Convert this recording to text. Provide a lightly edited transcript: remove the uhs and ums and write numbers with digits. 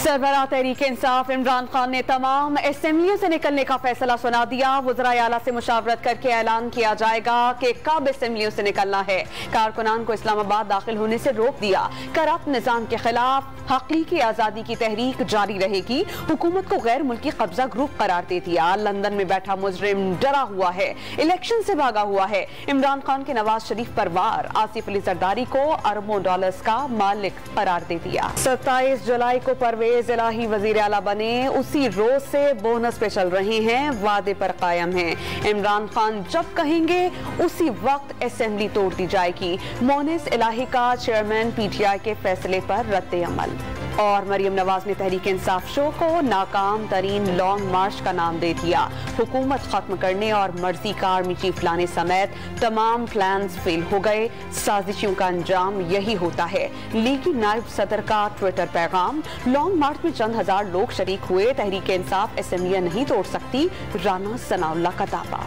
सरबराह तहरीक इंसाफ इमरान खान ने तमाम असेंबलियों से निकलने का फैसला सुना दिया। वज़राए आला से मुशावरत करके ऐलान किया जाएगा कि कब असेंबलियों से निकलना है। कारकुनान को इस्लामाबाद दाखिल होने से रोक दिया। करप्ट निजाम के खिलाफ हकीकी आज़ादी की तहरीक जारी रहेगी। हुकूमत को गैर मुल्की कब्जा ग्रुप करार दे दिया। लंदन में बैठा मुजरिम डरा हुआ है, इलेक्शन से भागा हुआ है। इमरान खान के नवाज शरीफ पर वार। आसिफ अली जरदारी को अरबों डॉलर्स का मालिक करार दे दिया। 27 जुलाई को परवेज इलाही वजीर आला बने, उसी रोज से बोनस पे चल रहे हैं, वादे पर कायम हैं। इमरान खान जब कहेंगे उसी वक्त असेंबली तोड़ दी जाएगी। मोनिस इलाही का चेयरमैन पीटीआई के फैसले पर रद्द अमल। और मरियम नवाज ने तहरीक इंसाफ शो को नाकाम तरीन लॉन्ग मार्च का नाम दे दिया। हुकूमत खत्म करने और मर्जी का आर्मी चीफ लाने समेत तमाम प्लान्स फेल हो गए। साजिशों का अंजाम यही होता है। लीगी नायब सदर का ट्विटर पैगाम। लॉन्ग मार्च में चंद हजार लोग शरीक हुए। तहरीक इंसाफ असेंबलियां नहीं तोड़ सकती। राना सनाउल्लाह का दावा।